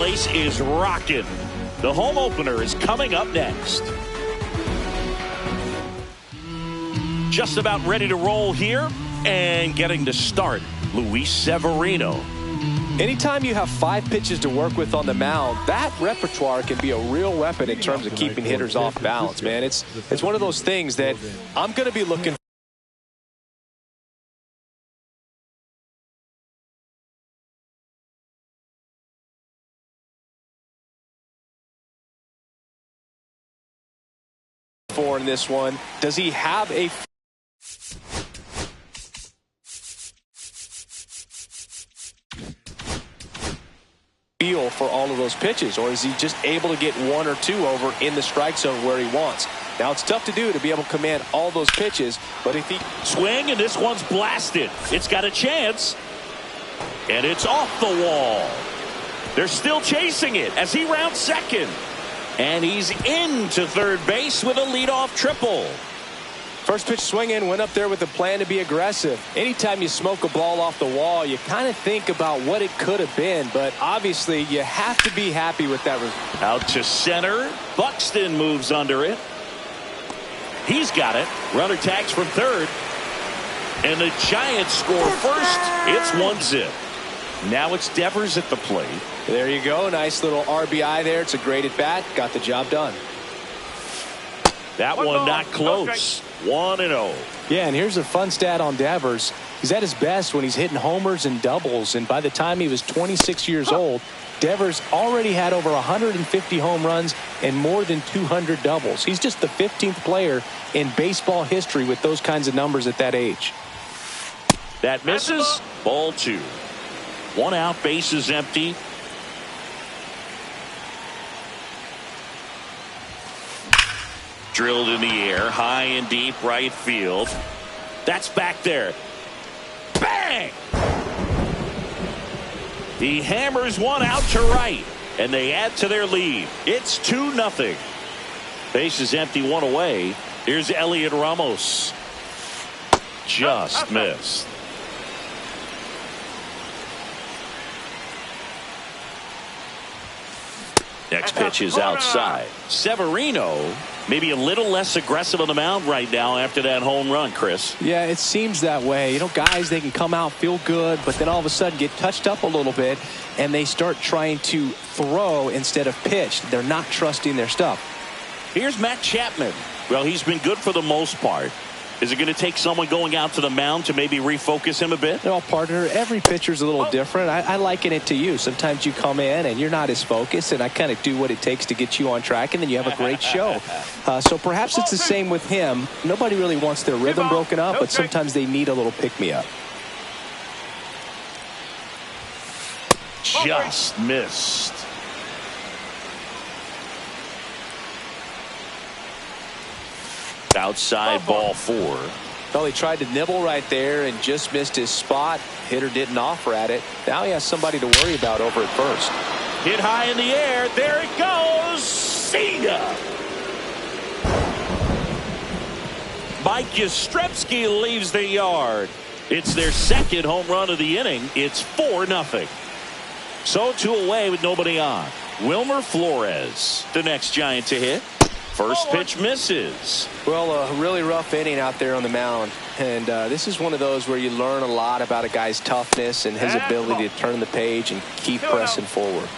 Place is rocking. The home opener is coming up next. Just about ready to roll here and getting to start, Luis Severino. Anytime you have 5 pitches to work with on the mound, that repertoire can be a real weapon in terms of keeping hitters off balance, man. It's one of those things that I'm going to be looking for in this one. Does he have a feel for all of those pitches, or is he just able to get 1 or 2 over in the strike zone where he wants? Now, it's tough to do, to be able to command all those pitches, but if he swing, and this one's blasted. It's got a chance, and it's off the wall. They're still chasing it as he rounds second, and he's into third base with a leadoff triple. First pitch swinging, went up there with a plan to be aggressive. Anytime you smoke a ball off the wall, you kind of think about what it could have been, but obviously you have to be happy with that result. Out to center. Buxton moves under it. He's got it. Runner tags from third. And the Giants score first. It's 1-0. Now it's Devers at the plate. There you go. Nice little RBI there. It's a great at bat. Got the job done. That one not close. 1-0. Yeah, and here's a fun stat on Devers. He's at his best when he's hitting homers and doubles, and by the time he was 26 years old, Devers already had over 150 home runs and more than 200 doubles. He's just the 15th player in baseball history with those kinds of numbers at that age. That misses. Ball 2. 1 out, bases empty. Drilled in the air, high and deep right field. That's back there. Bang! He hammers one out to right, and they add to their lead. It's 2-0. Base is empty, 1 away. Here's Elliot Ramos. Just missed. Next pitch is outside. Severino maybe a little less aggressive on the mound right now after that home run, Chris. Yeah, it seems that way. You know, guys, they can come out, feel good, but then all of a sudden get touched up a little bit, and they start trying to throw instead of pitch. They're not trusting their stuff. Here's Matt Chapman. Well, he's been good for the most part. Is it going to take someone going out to the mound to maybe refocus him a bit? No, partner, every pitcher's a little different. I liken it to you. Sometimes you come in and you're not as focused, and I kind of do what it takes to get you on track, and then you have a great show. So perhaps it's the same with him. Nobody really wants their rhythm broken up, but sometimes they need a little pick-me-up. Just missed. Outside, ball 4. Well, he tried to nibble right there and just missed his spot. Hitter didn't offer at it. Now he has somebody to worry about over at first. Hit high in the air. There it goes. See ya. Mike Yastrzemski leaves the yard. It's their second home run of the inning. It's 4-0. So 2 away with nobody on. Wilmer Flores, the next Giant to hit. First pitch misses. Well, a really rough inning out there on the mound. And this is one of those where you learn a lot about a guy's toughness and his ability to turn the page and keep pressing forward.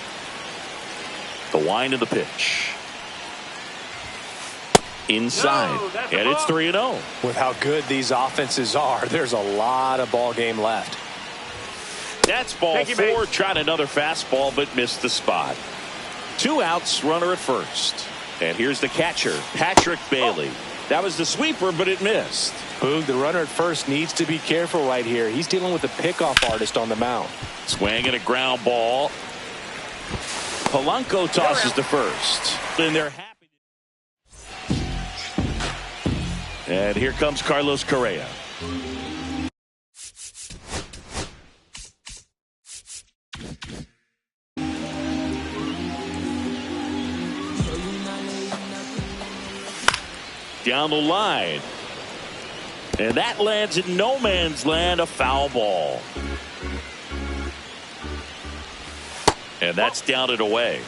The wind of the pitch. Inside. And it's 3-0. With how good these offenses are, there's a lot of ball game left. That's ball 4. Tried another fastball but missed the spot. 2 outs, runner at first. And here's the catcher, Patrick Bailey. That was the sweeper, but it missed. Boog, the runner at first needs to be careful right here. He's dealing with a pickoff artist on the mound. Swing and a ground ball. Polanco tosses to first. Then they're happy. And here comes Carlos Correa. Down the line. And that lands in no man's land, a foul ball. And that's down and away.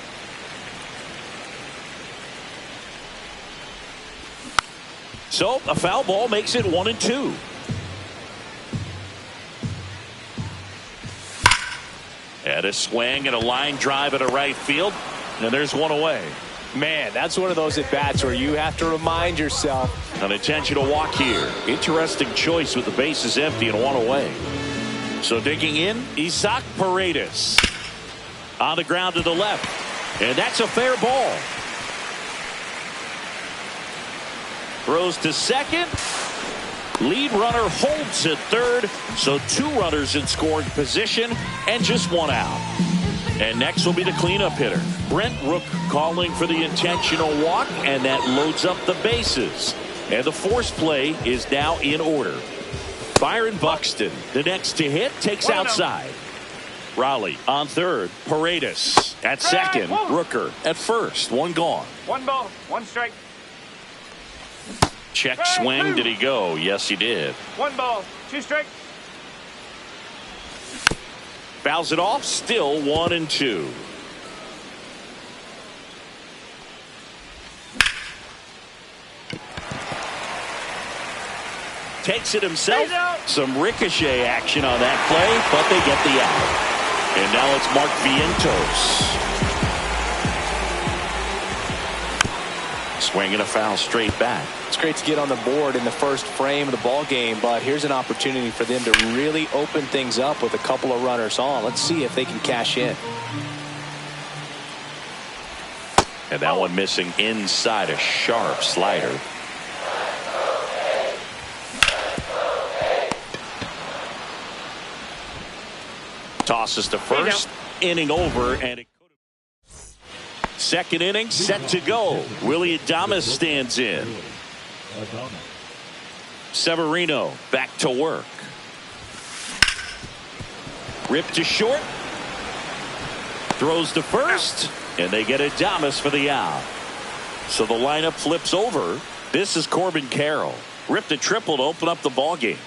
So a foul ball makes it 1-2. And a swing and a line drive at a right field. And there's one away. Man, that's one of those at-bats where you have to remind yourself. An intentional walk here. Interesting choice with the bases empty and one away. So digging in, Isaac Paredes. On the ground to the left. And that's a fair ball. Throws to second. Lead runner holds at third. So 2 runners in scoring position and just 1 out. And next will be the cleanup hitter. Brent Rook calling for the intentional walk, and that loads up the bases. And the force play is now in order. Byron Buxton, the next to hit, takes outside. Raleigh on third. Paredes at second. Rooker at first. 1 gone. 1 ball, 1 strike. Check swing. Did he go? Yes, he did. 1 ball, 2 strike. Fouls it off. Still 1-2. Takes it himself. Some ricochet action on that play, but they get the out. And now it's Mark Vientos. Swinging a foul straight back. It's great to get on the board in the first frame of the ball game, but here's an opportunity for them to really open things up with a couple of runners on. Let's see if they can cash in. And that one missing inside, a sharp slider. Tosses to first. Inning over, and it could have. Second inning set to go. Willie Adames stands in. Severino back to work. Ripped to short. Throws to first, and they get Adames for the out. So the lineup flips over. This is Corbin Carroll. Ripped a triple to open up the ball game.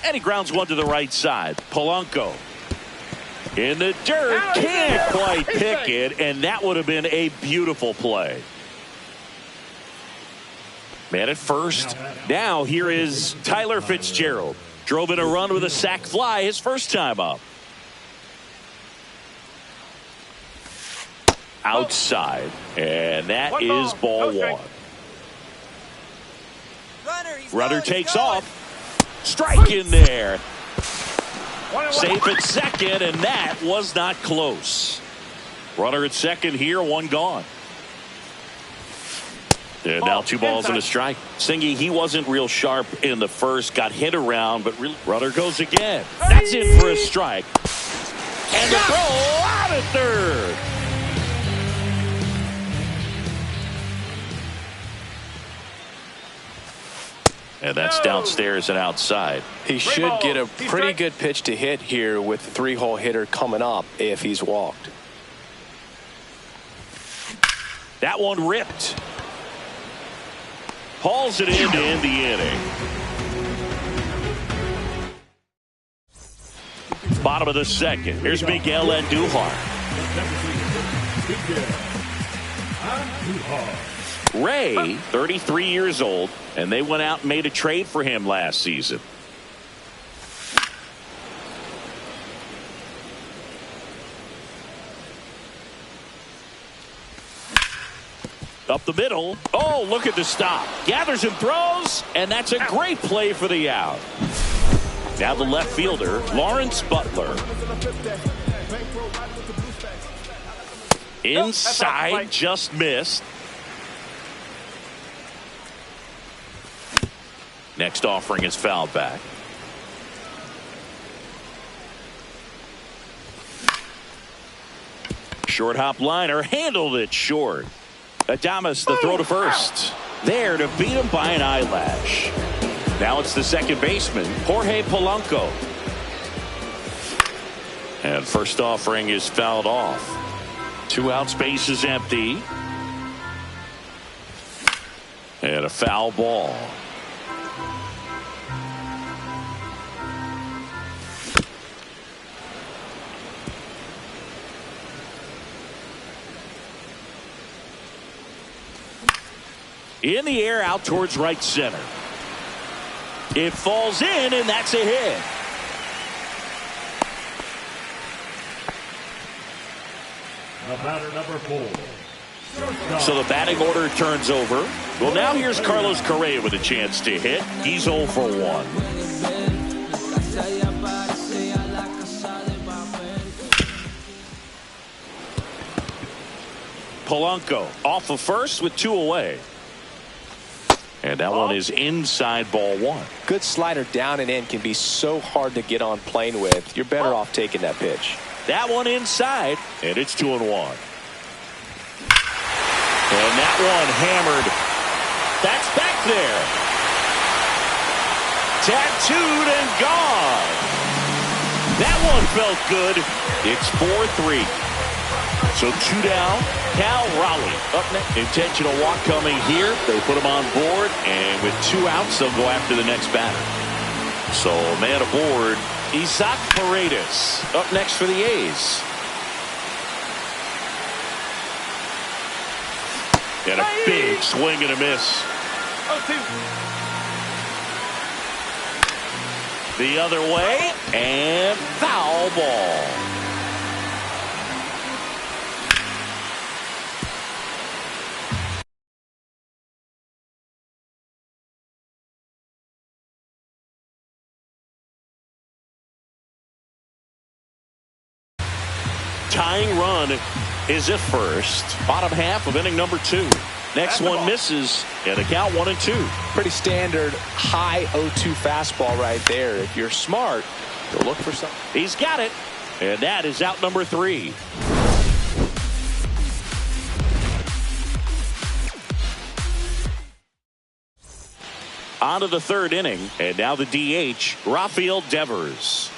And he grounds one to the right side. Polanco in the dirt, can't quite pick it, and that would have been a beautiful play. Man at first. Now here is Tyler Fitzgerald. Drove in a run with a sac fly his first time up. Outside, and that is ball 1. Runner takes off. Strike in there. Safe at second, and that was not close. Runner at second here, 1 gone. And now 2 balls and a strike. Singy, he wasn't real sharp in the first, got hit around, but runner goes again. That's in for a strike. And the throw out at third. And that's downstairs and outside. He should get a pretty good pitch to hit here with the 3-hole hitter coming up if he's walked. That one ripped. Hauls it in to end the inning. Bottom of the second. Here's Miguel Andujar. Ray, 33 years old, and they went out and made a trade for him last season. Up the middle. Oh, look at the stop. Gathers and throws, and that's a great play for the out. Now the left fielder, Lawrence Butler. Inside, just missed. Next offering is fouled back. Short hop liner, handled it short. Adames, the throw to first. There to beat him by an eyelash. Now it's the second baseman, Jorge Polanco. And first offering is fouled off. 2 out, space is empty. And a foul ball. In the air out towards right center. It falls in, and that's a hit. The batter number 4. So the batting order turns over. Well, now here's Carlos Correa with a chance to hit. He's 0 for 1. Polanco off of first with 2 away. And that one is inside, ball 1. Good slider down and in can be so hard to get on plane with. You're better off taking that pitch. That one inside, and it's 2-1. And that one hammered. That's back there. Tattooed and gone. That one felt good. It's 4-3. So 2 down. Cal Raleigh up next. Intentional walk coming here. They put him on board, and with 2 outs, they'll go after the next batter. So man aboard, Isaac Paredes up next for the A's. And a big swing and a miss. 0-2. The other way, and foul ball. Tying run is at first. Bottom half of inning number 2. Next one misses, and the count 1-2. Pretty standard high 0-2 fastball right there. If you're smart, you'll look for something. He's got it, and that is out number 3. On to the 3rd inning, and now the DH, Rafael Devers.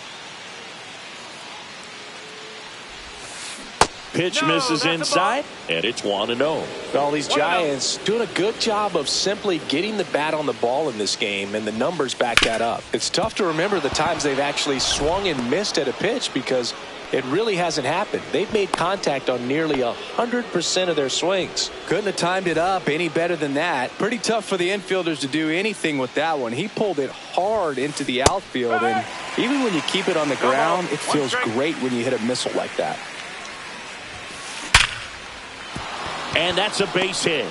Pitch misses inside, and it's 1-0. Well, these Giants doing a good job of simply getting the bat on the ball in this game, and the numbers back that up. It's tough to remember the times they've actually swung and missed at a pitch because it really hasn't happened. They've made contact on nearly 100% of their swings. Couldn't have timed it up any better than that. Pretty tough for the infielders to do anything with that one. He pulled it hard into the outfield, and even when you keep it on the ground, it feels great when you hit a missile like that. And that's a base hit.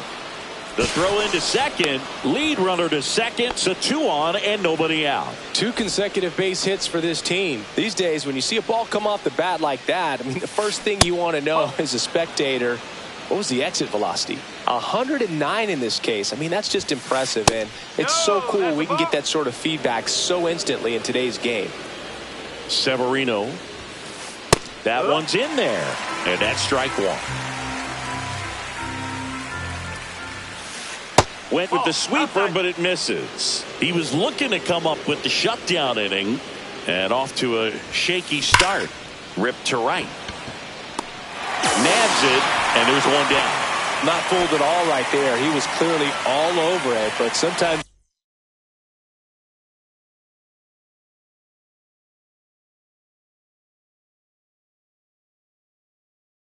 The throw into second, lead runner to second, so 2 on and nobody out. 2 consecutive base hits for this team. These days, when you see a ball come off the bat like that, I mean, the first thing you want to know as a spectator, what was the exit velocity? 109 in this case. I mean, that's just impressive, and it's so cool we can get that sort of feedback so instantly in today's game. Severino. That one's in there, and that's strike 1. Went with the sweeper, but it misses. He was looking to come up with the shutdown inning, and off to a shaky start. Ripped to right. Nabs it, and there's 1 down. Not fooled at all right there. He was clearly all over it, but sometimes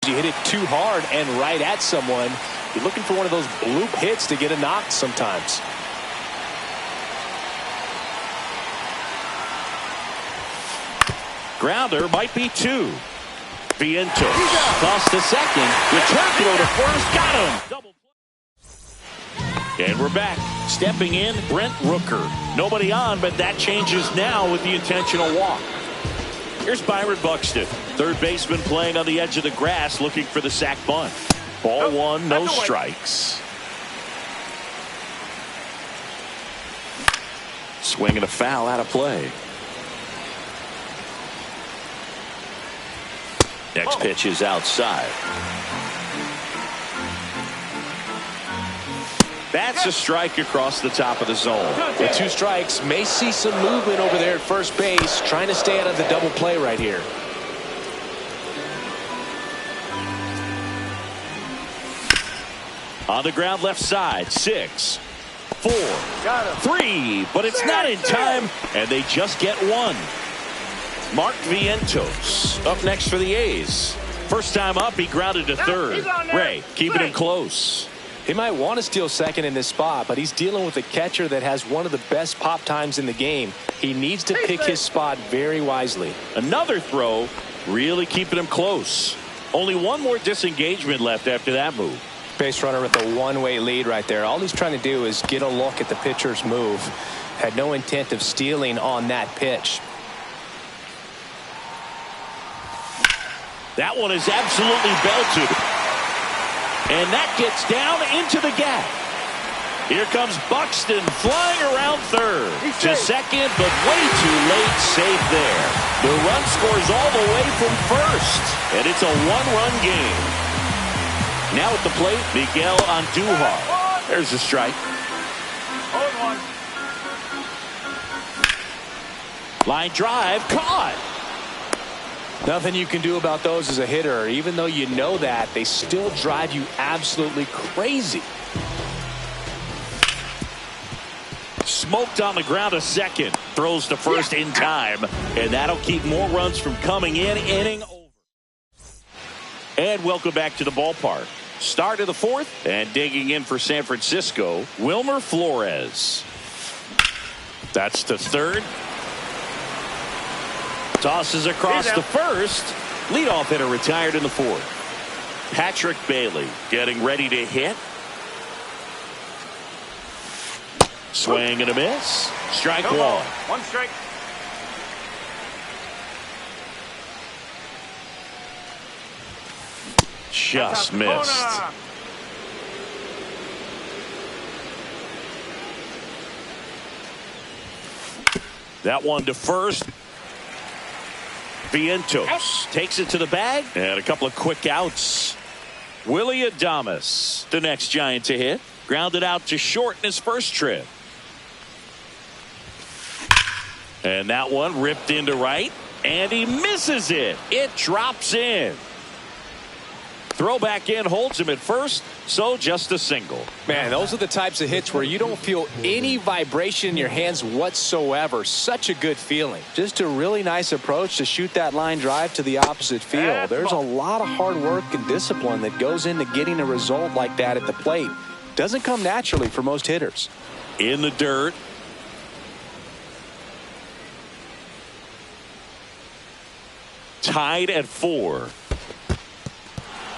you hit it too hard and right at someone. You're looking for one of those bloop hits to get a knock sometimes. Grounder might be 2. Vientos tossed to second. Return throw to first. Got him. And we're back. Stepping in, Brent Rooker. Nobody on, but that changes now with the intentional walk. Here's Byron Buxton, third baseman playing on the edge of the grass, looking for the sac bunt. Ball 1, no strikes. Swing and a foul out of play. Next pitch is outside. That's a strike across the top of the zone. With 2 strikes, may see some movement over there at first base, trying to stay out of the double play right here. On the ground left side, 6, 4, 3, but it's not in time, and they just get 1. Mark Vientos up next for the A's. First time up, he grounded to third. Ray keeping him close. He might want to steal second in this spot, but he's dealing with a catcher that has one of the best pop times in the game. He needs to pick his spot very wisely. Another throw, really keeping him close. Only one more disengagement left after that move. Base runner with a one-way lead right there. All he's trying to do is get a look at the pitcher's move. Had no intent of stealing on that pitch. That one is absolutely belted. And that gets down into the gap. Here comes Buxton flying around third to second, but way too late. Safe there. The run scores all the way from first, and it's a one-run game. Now at the plate, Miguel Andujar. There's a strike. Line drive caught. Nothing you can do about those as a hitter. Even though you know that, they still drive you absolutely crazy. Smoked on the ground a second. Throws to first in time. And that'll keep more runs from coming in. Inning over. And welcome back to the ballpark. Start of the fourth. And digging in for San Francisco, Wilmer Flores. That's to third. Tosses across the first. Leadoff hitter retired in the fourth. Patrick Bailey getting ready to hit. Swing and a miss. Strike one. One strike. Just missed. That one to first. Vientos takes it to the bag, and a couple of quick outs. Willie Adames, the next Giant to hit, grounded out to short in his first trip. And that one ripped into right, and he misses it. It drops in. Throw back in holds him at first, so just a single. Man, those are the types of hits where you don't feel any vibration in your hands whatsoever. Such a good feeling. Just a really nice approach to shoot that line drive to the opposite field. There's a lot of hard work and discipline that goes into getting a result like that at the plate. Doesn't come naturally for most hitters. In the dirt. Tied at 4.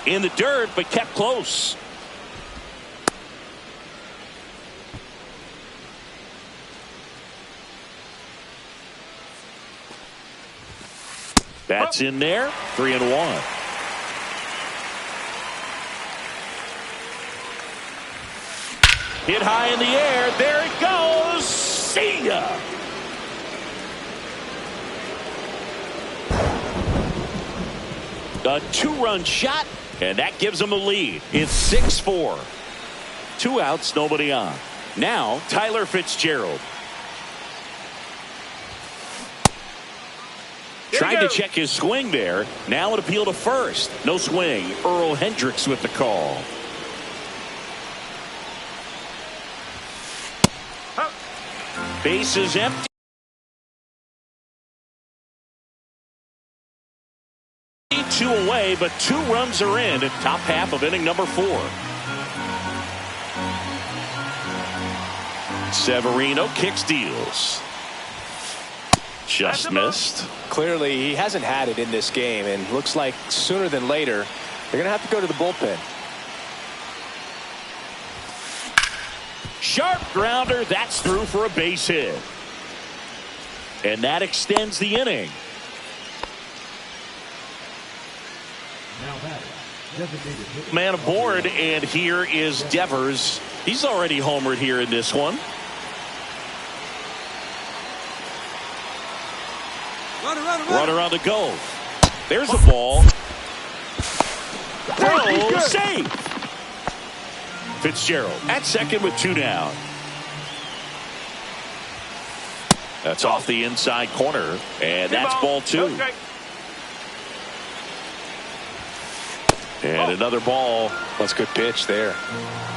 In the dirt, but kept close. That's in there. 3-1. Hit high in the air. There it goes. See ya. A 2-run shot. And that gives them a lead. It's 6-4. 2 outs, nobody on. Now, Tyler Fitzgerald. Tried to check his swing there. Now an appeal to first. No swing. Earl Hendricks with the call. Base is empty. Two away, but 2 runs are in at top half of inning number 4. Severino kicks, deals. Just missed. Clearly, he hasn't had it in this game, and looks like sooner than later, they're going to have to go to the bullpen. Sharp grounder. That's through for a base hit. And that extends the inning. Man aboard, and here is Devers. He's already homered here in this one. Runner on the go. There's the ball. Throw, save. Fitzgerald at second with 2 down. That's off the inside corner, and that's ball 2. And another ball. That's a good pitch there.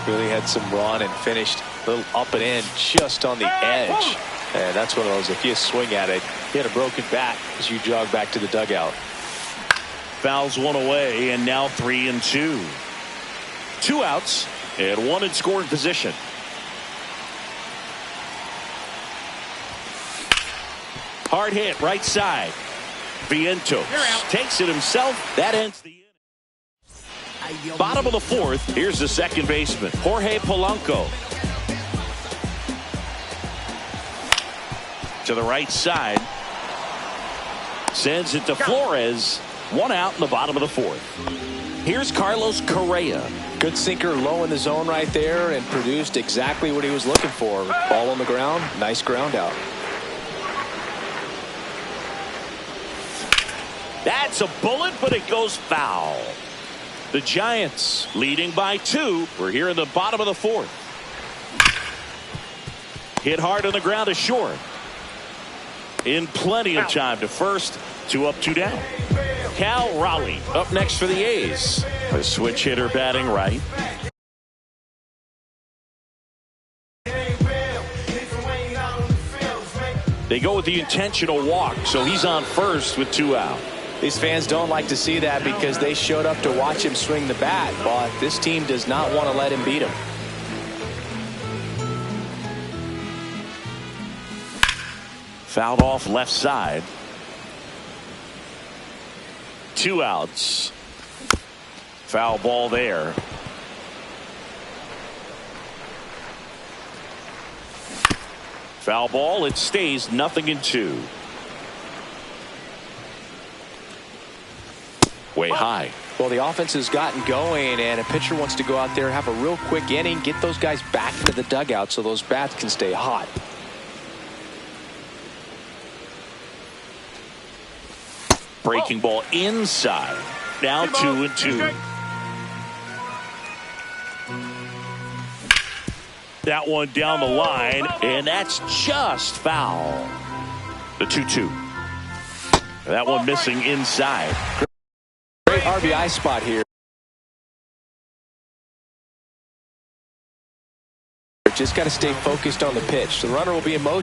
Really had some run and finished a little up and in just on the edge. And that's one of those, if you swing at it, you had a broken bat as you jog back to the dugout. Fouls one away, and now 3-2. 2 outs. And one in scoring position. Hard hit right side. Vientos takes it himself. That ends the inning. Bottom of the fourth. Here's the second baseman, Jorge Polanco. To the right side. Sends it to Flores. One out in the bottom of the fourth. Here's Carlos Correa. Good sinker low in the zone right there and produced exactly what he was looking for. Ball on the ground. Nice ground out. That's a bullet, but it goes foul. The Giants leading by 2. We're here in the bottom of the fourth. Hit hard on the ground to short. In plenty of time to first. 2 up, 2 down. Cal Raleigh up next for the A's. A switch hitter batting right. They go with the intentional walk, so he's on first with 2 out. These fans don't like to see that because they showed up to watch him swing the bat, but this team does not want to let him beat him. Fouled off left side. 2 outs. Foul ball there. Foul ball. It stays 0-2. Way high. Well, the offense has gotten going, and a pitcher wants to go out there, have a real quick inning, get those guys back into the dugout so those bats can stay hot. Breaking ball inside. Now 2-2. That one down the line, and that's just foul. The 2-2. That one missing inside. Great RBI spot here. Just got to stay focused on the pitch. The runner will be in motion.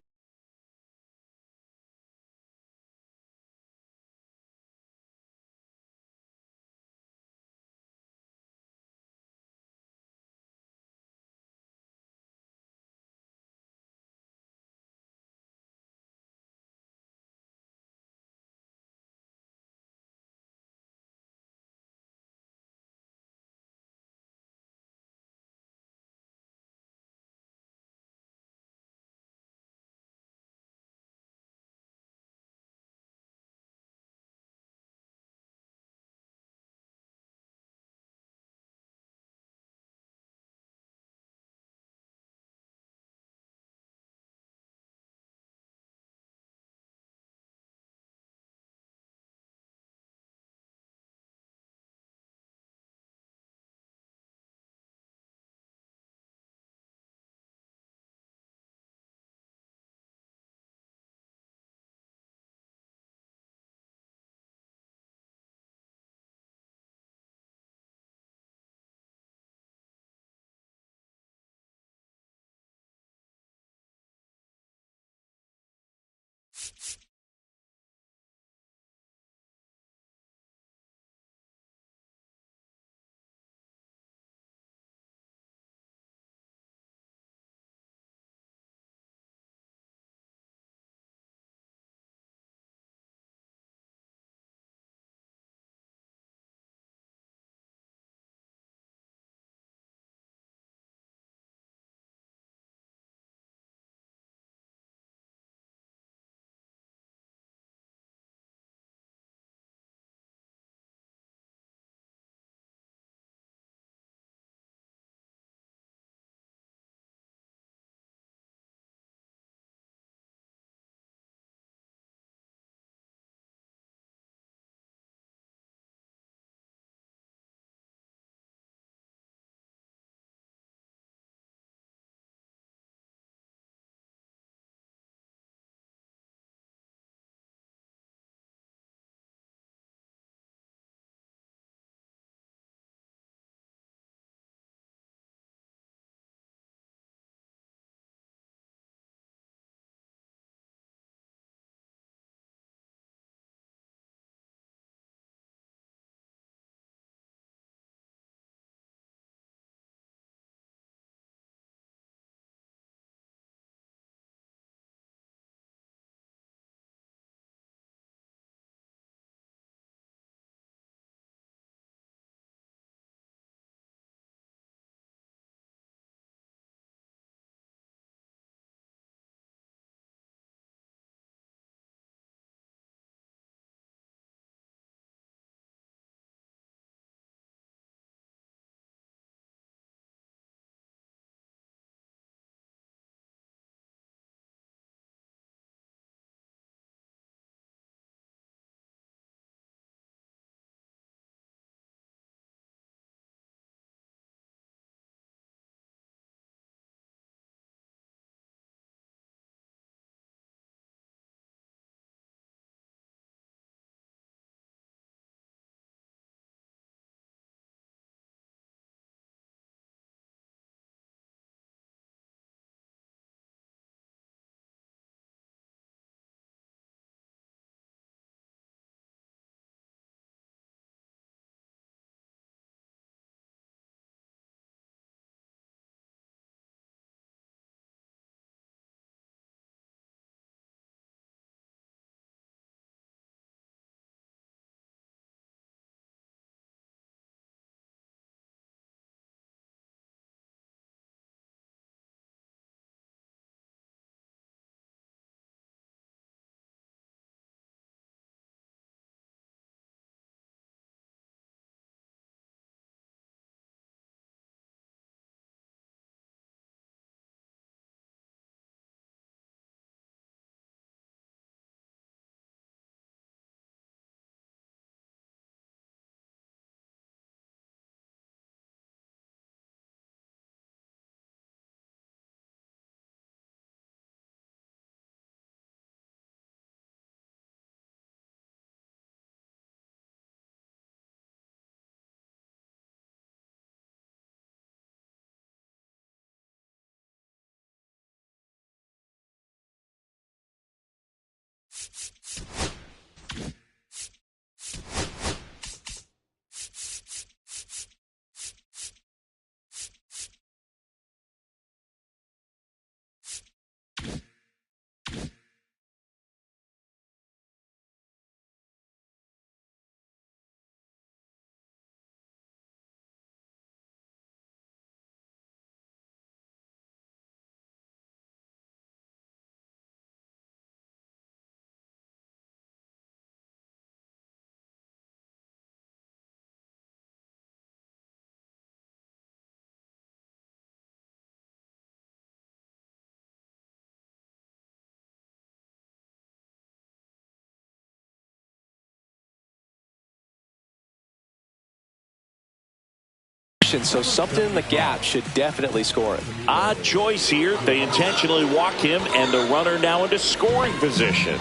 position, so something in the gap should definitely score him. Odd choice here. They intentionally walk him, and the runner now into scoring position.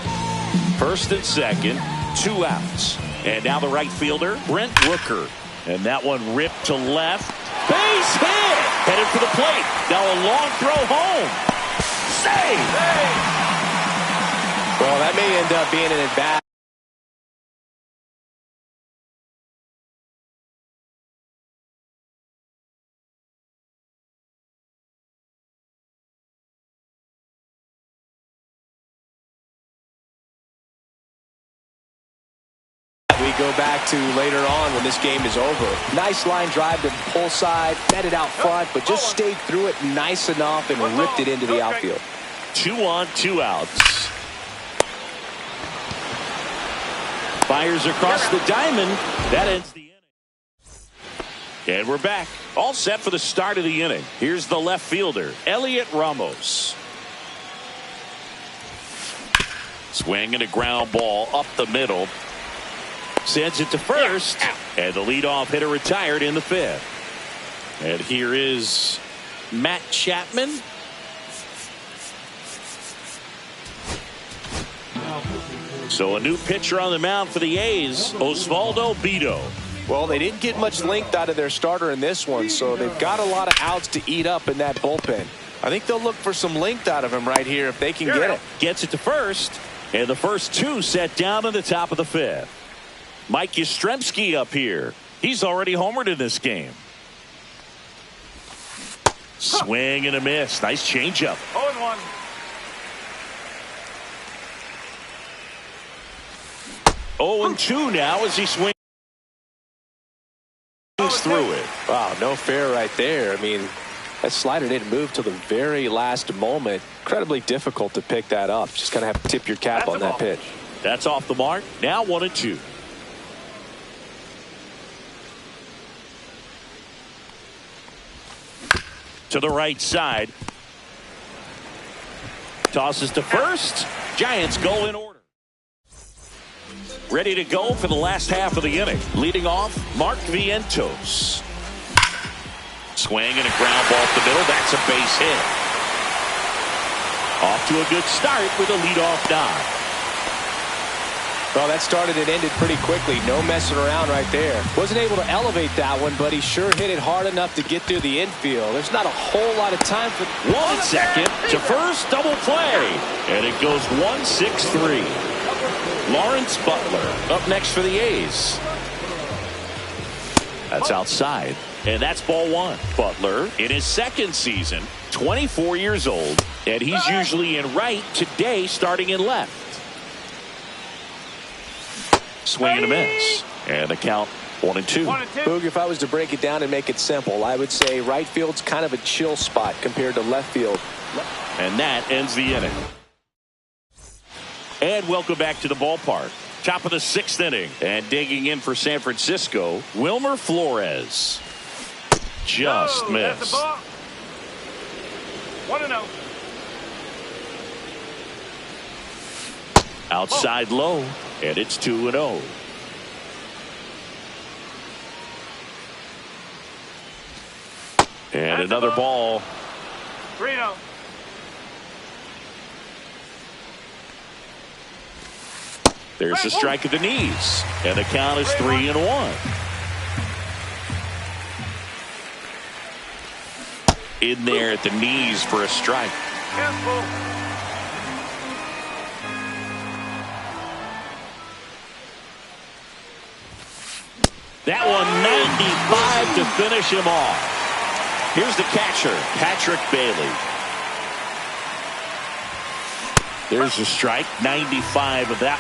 First and second, 2 outs. And now the right fielder, Brent Rooker. And that one ripped to left. Base hit! Headed for the plate. Now a long throw home. Save! Well, that may end up being an at-bat. We go back to later on when this game is over. Nice line drive to the pull side, fed it out front, but just stayed through it nice enough and ripped it into the outfield. 2 on, 2 outs. Fires across the diamond. That ends the inning. And we're back. All set for the start of the inning. Here's the left fielder, Elliot Ramos. Swinging a ground ball up the middle. Sends it to first, and the leadoff hitter retired in the 5th. And here is Matt Chapman. So a new pitcher on the mound for the A's, Osvaldo Bido. Well, they didn't get much length out of their starter in this one, so they've got a lot of outs to eat up in that bullpen. I think they'll look for some length out of him right here if they can get it. Gets it to first, and the first 2 set down in the top of the 5th. Mike Yastrzemski up here. He's already homered in this game. Swing and a miss. Nice changeup. 0-1. 0-2 now as he swings through it. Wow, no fair right there. I mean, that slider didn't move till the very last moment. Incredibly difficult to pick that up. Just kind of have to tip your cap on that pitch. That's off the mark. Now 1-2. To the right side. Tosses to first. Giants go in order. Ready to go for the last half of the inning. Leading off, Mark Vientos. Swing and a ground ball up the middle. That's a base hit. Off to a good start with a leadoff knock. Well, that started and ended pretty quickly. No messing around right there. Wasn't able to elevate that one, but he sure hit it hard enough to get through the infield. There's not a whole lot of time for... 1 second to first, double play. And it goes 1-6-3. Lawrence Butler up next for the A's. That's outside. And that's ball 1. Butler in his 2nd season, 24 years old. And he's usually in right, today starting in left. Swing and a miss. And the count 1-2. Boog, if I was to break it down and make it simple, I would say right field's kind of a chill spot compared to left field. And that ends the inning. And welcome back to the ballpark. Top of the 6th inning. And digging in for San Francisco, Wilmer Flores. Just missed. 1-0. Outside low. And it's 2-0. And another ball. 3-0. There's a strike at the knees. And the count is 3-1. In there at the knees for a strike. Careful. That one 95 to finish him off. Here's the catcher, Patrick Bailey. There's a strike, 95 of that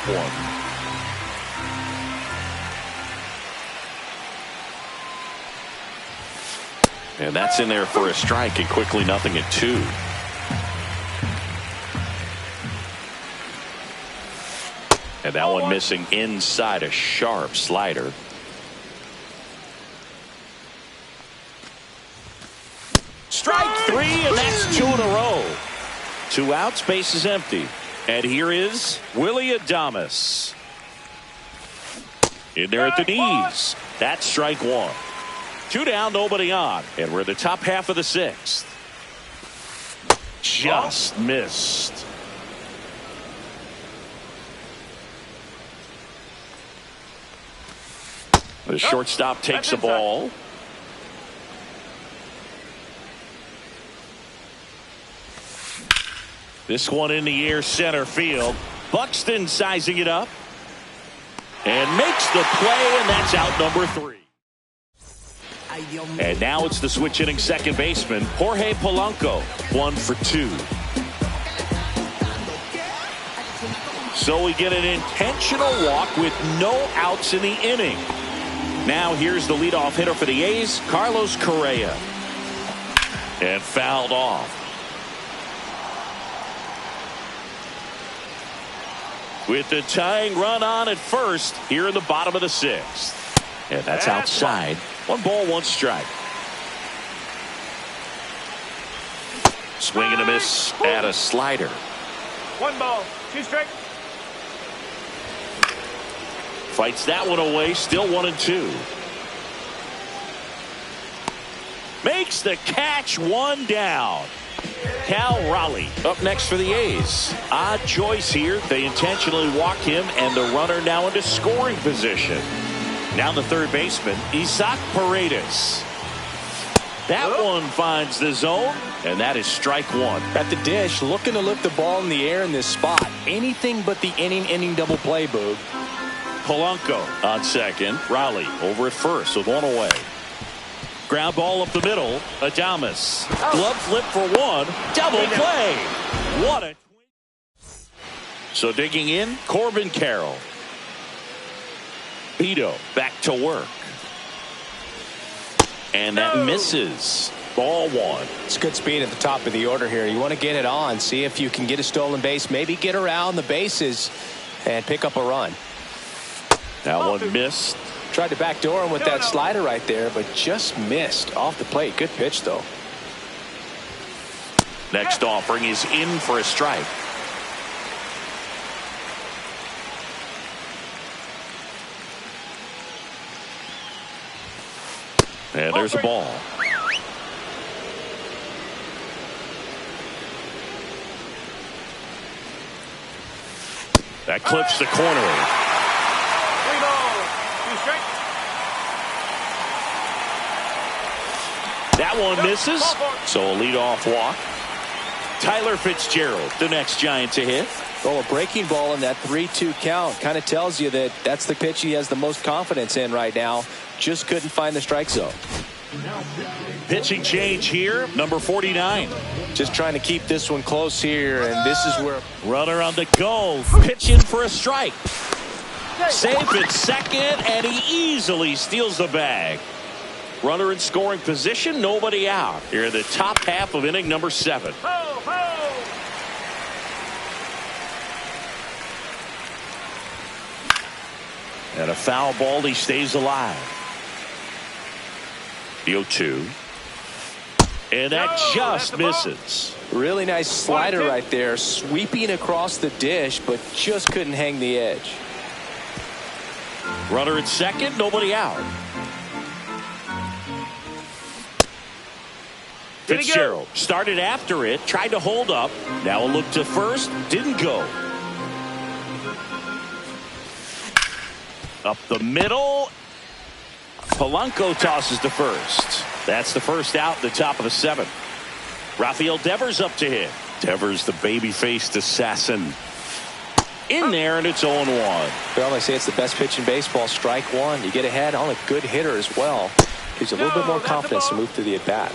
one. And that's in there for a strike, and quickly 0-2. And that one missing inside, a sharp slider. Strike 3, and that's 2 in a row. 2 outs, base is empty. And here is Willie Adames. In there at the knees. That's strike 1. Two down, nobody on. And we're in the top half of the sixth. Just missed. The shortstop takes the ball. This one in the air, center field. Buxton sizing it up. And makes the play, and that's out number 3. And now it's the switch hitting second baseman, Jorge Polanco, 1 for 2. So we get an intentional walk with no outs in the inning. Now here's the leadoff hitter for the A's, Carlos Correa. And fouled off. With the tying run on at first here in the bottom of the 6th. And that's outside. 1 ball, 1 strike. Swing and a miss at a slider. 1 ball, 2 strikes. Fights that one away. Still 1-2. Makes the catch. 1 down. Cal Raleigh up next for the A's. Odd choice here. They intentionally walk him, and the runner now into scoring position. Now the third baseman, Isaac Paredes. That one finds the zone, and that is strike 1. At the dish, looking to lift the ball in the air in this spot. Anything but the inning double play, Boog. Polanco on second. Raleigh over at first with 1 away. Ground ball up the middle. Adames. Glove flip for 1. Double play. What a. So digging in, Corbin Carroll. Vito back to work. And that misses. Ball 1. It's good speed at the top of the order here. You want to get it on. See if you can get a stolen base. Maybe get around the bases and pick up a run. That one missed. Tried to backdoor him with that slider right there, but just missed off the plate. Good pitch, though. Next offering is in for a strike. And there's a ball. That clips the corner. 3 balls, 2 strikes. That one misses. So a leadoff walk. Tyler Fitzgerald, the next Giant to hit. Well, a breaking ball in that 3-2 count kind of tells you that that's the pitch he has the most confidence in right now. Just couldn't find the strike zone. Pitching change here, number 49. Just trying to keep this one close here, and this is where. Runner on the go, pitching for a strike. Safe at second, and he easily steals the bag. Runner in scoring position, nobody out. Here in the top half of inning number 7. Ho, ho. And a foul ball, he stays alive. The 0-2. And that just misses. Really nice slider right there, sweeping across the dish, but just couldn't hang the edge. Runner at second, nobody out. Fitzgerald started after it, tried to hold up. Now a look to first, didn't go. Up the middle. Polanco tosses to first. That's the first out in the top of the 7th. Rafael Devers up to hit. Devers, the baby-faced assassin. In there, and it's 0-1. Well, I say it's the best pitch in baseball. Strike 1. You get ahead on a good hitter as well. Gives you a little bit more confidence to move through the at-bat.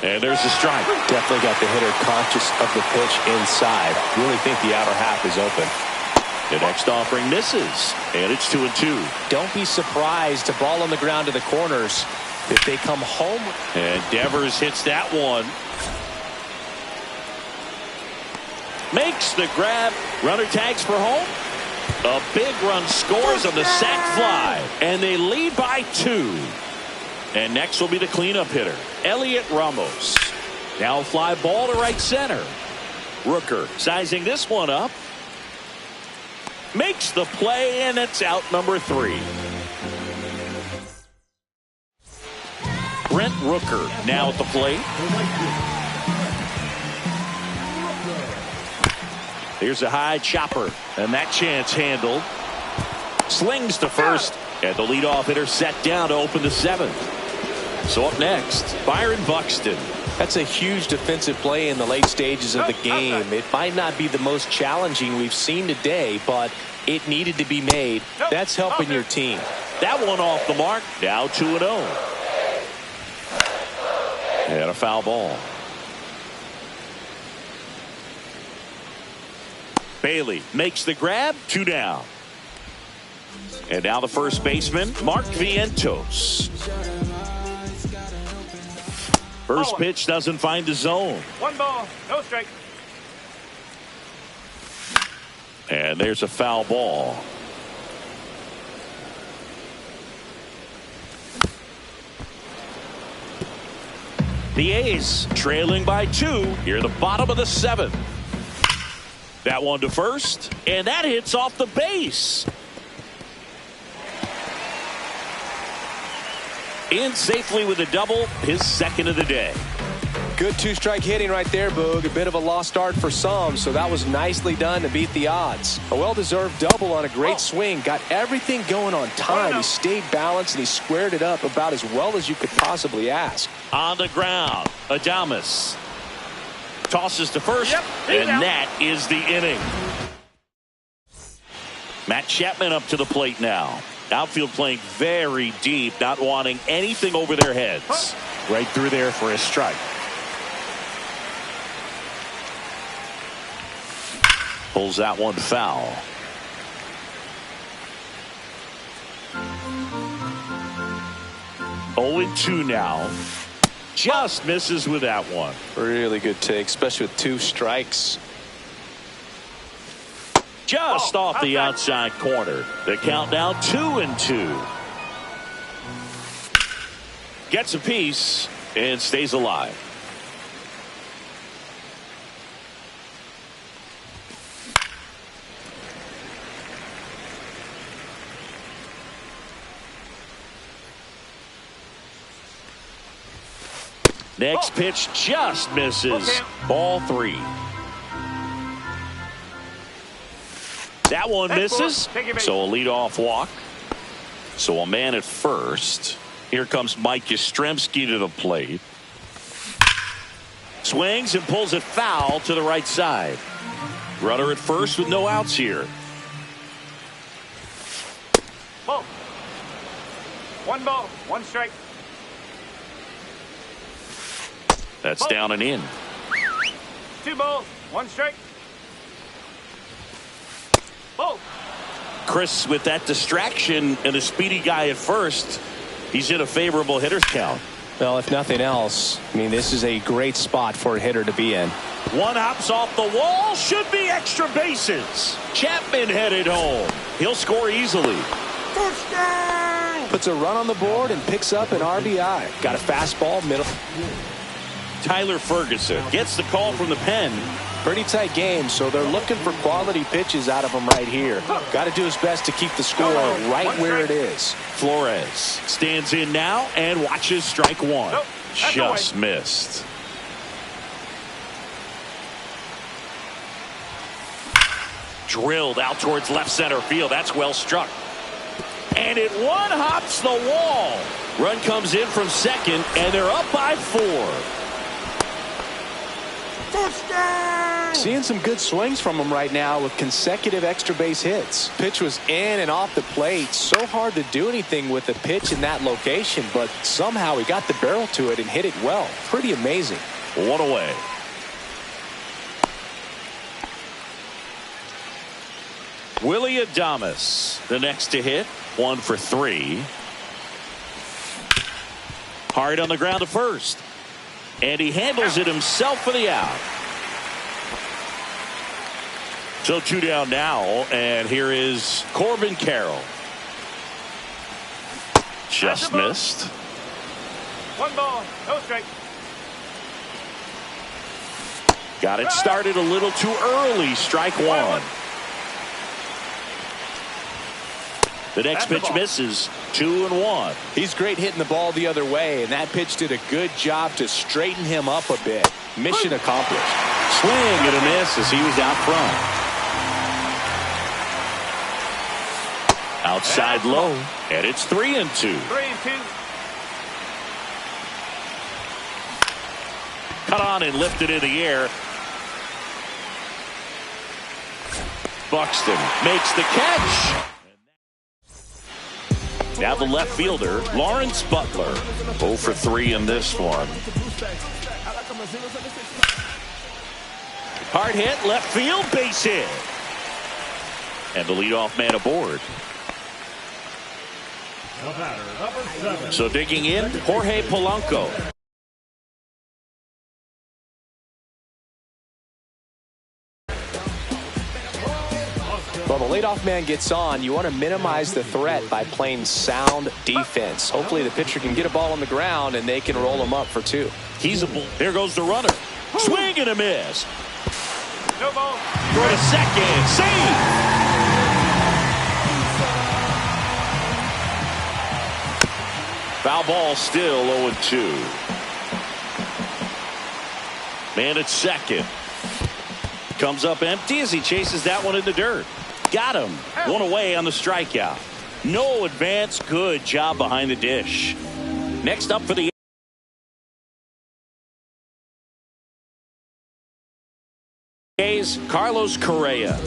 And there's a strike. Definitely got the hitter conscious of the pitch inside. Really think the outer half is open. The next offering misses, and it's 2-2. Don't be surprised to ball on the ground to the corners if they come home. And Devers hits that one. Makes the grab. Runner tags for home. A big run scores on the sac fly, and they lead by 2. And next will be the cleanup hitter, Elliot Ramos. Now a fly ball to right center. Rooker sizing this one up. makes the play, and it's out number 3. Brent Rooker now at the plate. Here's a high chopper, and that chance handled. Slings to first, and the leadoff hitter set down to open the 7th. So up next, Byron Buxton. That's a huge defensive play in the late stages of the game. It might not be the most challenging we've seen today, but it needed to be made. That's helping your team. That one off the mark. Now 2-0. And a foul ball. Bailey makes the grab. 2 down. And now the first baseman, Mark Vientos. First pitch doesn't find the zone. 1 ball, no strike. And there's a foul ball. The A's trailing by 2 here, the bottom of the 7th. That one to first, and that hits off the base. In safely with a double, his 2nd of the day. Good 2-strike hitting right there, Boog. A bit of a lost start for some, so that was nicely done to beat the odds. A well-deserved double on a great swing. Got everything going on time. He stayed balanced, and he squared it up about as well as you could possibly ask. On the ground, Adames tosses to first, and that is the inning. Matt Chapman up to the plate now. Outfield playing very deep, not wanting anything over their heads. Right through there for a strike. Pulls that one foul. Oh, 2 now. Just misses with that one. Really good take, especially with 2 strikes. Just off the outside corner. The count now 2-2. Gets a piece and stays alive. Next pitch just misses. Ball 3. That one misses. So a leadoff walk. So a man at first. Here comes Mike Yastrzemski to the plate. Swings and pulls it foul to the right side. Runner at first with no outs here. Ball. 1 ball, 1 strike. That's down and in. 2 balls, 1 strike. Ball. Chris, with that distraction and a speedy guy at first, he's in a favorable hitter's count. Well, if nothing else, I mean, this is a great spot for a hitter to be in. One hops off the wall. Should be extra bases. Chapman headed home. He'll score easily. Puts a run on the board and picks up an RBI. Got a fastball, middle. Tyler Ferguson gets the call from the pen. Pretty tight game, so they're looking for quality pitches out of him right here. Got to do his best to keep the score right where it is. Flores stands in now and watches strike 1. Just missed. Drilled out towards left center field. That's well struck. And it one hops the wall. Run comes in from second, and they're up by 4. Seeing some good swings from him right now with consecutive extra base hits. Pitch was in and off the plate. So hard to do anything with the pitch in that location, but somehow he got the barrel to it and hit it well. Pretty amazing. 1 away. Willie Adames, the next to hit. 1 for 3. Hard on the ground to first. And he handles it himself for the out. So 2 down now, and here is Corbin Carroll. Just missed. 1 ball, no strike. Got it started a little too early. Strike 1. The next pitch misses. 2-1. He's great hitting the ball the other way, and that pitch did a good job to straighten him up a bit. Mission accomplished. Swing and a miss as he was out front. Outside low, and it's 3-2. 3-2. Cut on and lifted in the air. Buxton makes the catch. Now the left fielder, Lawrence Butler. 0 for 3 in this one. Hard hit, left field, base hit. And the leadoff man aboard. So digging in, Jorge Polanco. Well, the leadoff man gets on. You want to minimize the threat by playing sound defense. Hopefully the pitcher can get a ball on the ground and they can roll him up for 2. He's a bull. There goes the runner. Swing and a miss. No ball. For a second. Save. Foul ball still 0-2. Man at second. Comes up empty as he chases that one in the dirt. Got him. One away on the strikeout. No advance. Good job behind the dish. Next up for the A's, Carlos Correa.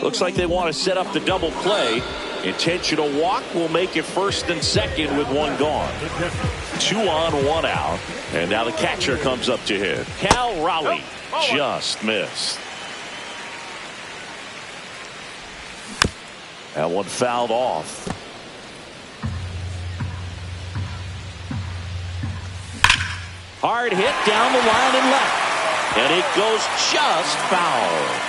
Looks like they want to set up the double play. Intentional walk will make it first and second with one gone. 2 on, 1 out. And now the catcher comes up to hit. Cal Raleigh just missed. That one fouled off. Hard hit down the line and left. And it goes just foul.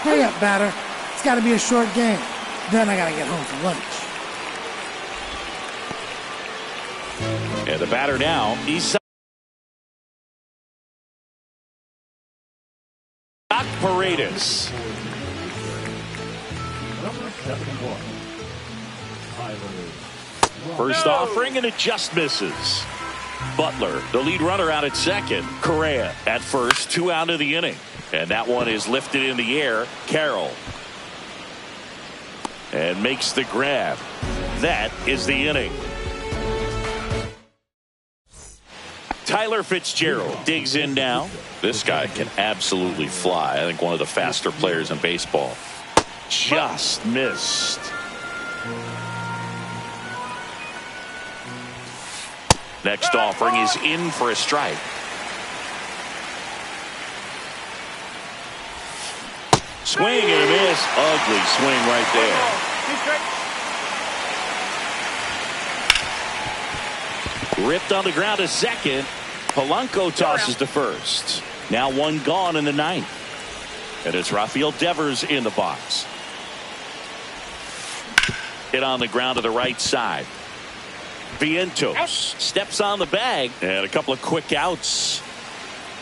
Hurry up, batter. It's got to be a short game. Then I got to get home for lunch. And the batter now, he's Paredes. First offering, and it just misses. Butler, the lead runner, out at second. Correa at first, 2 out of the inning. And that one is lifted in the air. Carroll. And makes the grab. That is the inning. Tyler Fitzgerald digs in now. This guy can absolutely fly. I think one of the faster players in baseball. Just missed. Next offering is in for a strike. Swing and a miss. Ugly swing right there. Ripped on the ground to second. Polanco tosses to first. Now 1 gone in the 9th. And it's Rafael Devers in the box. Hit on the ground to the right side. Vientos steps on the bag, and a couple of quick outs.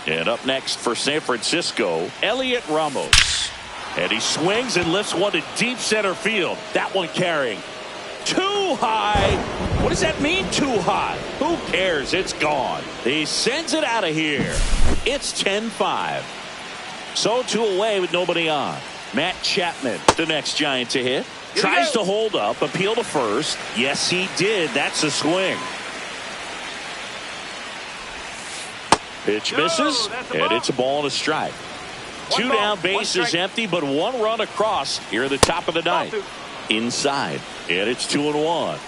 And up next for San Francisco, Elliot Ramos. And he swings and lifts one to deep center field. That one carrying. Too high. What does that mean, too high? Who cares? It's gone. He sends it out of here. It's 10-5. So 2 away with nobody on. Matt Chapman, the next Giant to hit. Tries to hold up, appeal to first. Yes, he did. That's a swing. Pitch misses, and it's a ball and a strike. 2 down, base is empty, but 1 run across here at the top of the 9th. Inside, and it's 2-1.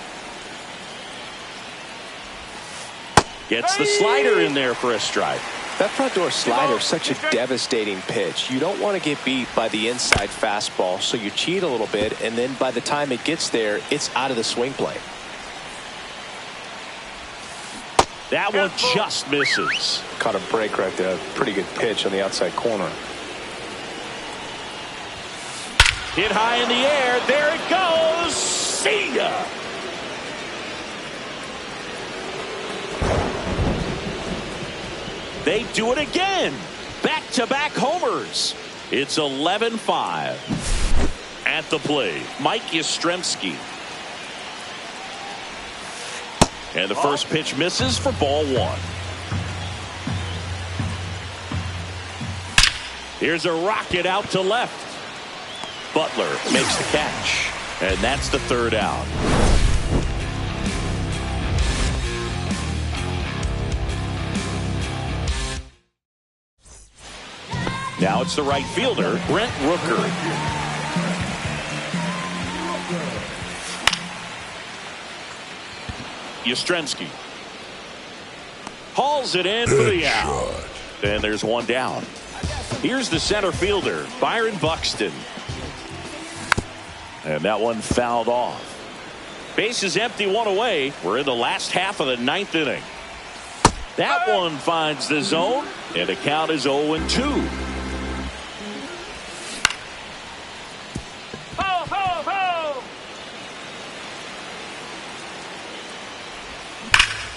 Gets the slider in there for a strike. That front door slider is such a devastating pitch. You don't want to get beat by the inside fastball, so you cheat a little bit, and then by the time it gets there, it's out of the swing plane. That one just misses. Caught a break right there. Pretty good pitch on the outside corner. Hit high in the air. There it goes. See ya. They do it again. Back-to-back homers. It's 11-5. At the plate, Mike Yastrzemski. And the first pitch misses for ball one. Here's a rocket out to left. Butler makes the catch. And that's the third out. Now it's the right fielder, Brent Rooker. Yastrzemski hauls it in for the out. And there's one down. Here's the center fielder, Byron Buxton. And that one fouled off. Base is empty, one away. We're in the last half of the ninth inning. That one finds the zone, and the count is 0-2.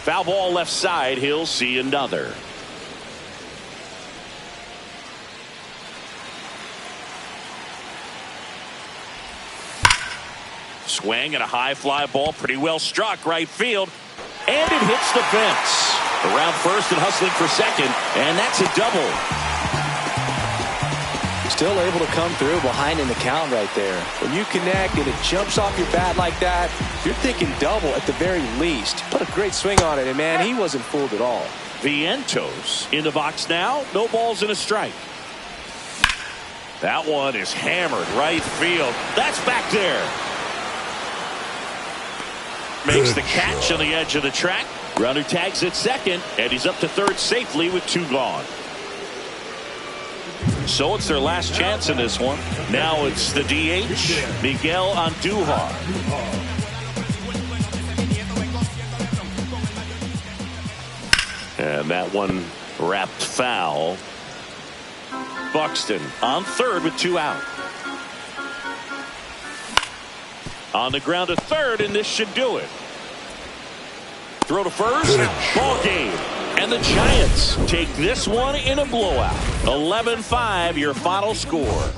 Foul ball left side. He'll see another. Swing and a high fly ball. Pretty well struck right field. And it hits the fence. Around first and hustling for second. And that's a double. Still able to come through behind in the count right there. When you connect and it jumps off your bat like that, you're thinking double at the very least. Put a great swing on it, and man, he wasn't fooled at all. Vientos in the box now. No balls and a strike. That one is hammered right field. That's back there. Makes the catch on the edge of the track. Runner tags at second, and he's up to third safely with two gone. So it's their last chance in this one. Now it's the DH, Miguel Andujar. And that one wrapped foul. Buxton on third with two out. On the ground to third, and this should do it. Throw to first, ball game. And the Giants take this one in a blowout. 11-5, your final score.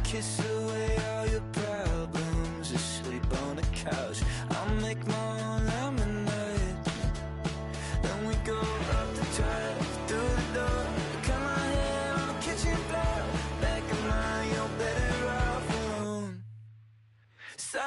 Kiss away all your problems, asleep on the couch. I'll make my own lemonade. Then we go up the drive, through the door, cut my hair on the kitchen floor. Back of mine, you're better off alone. So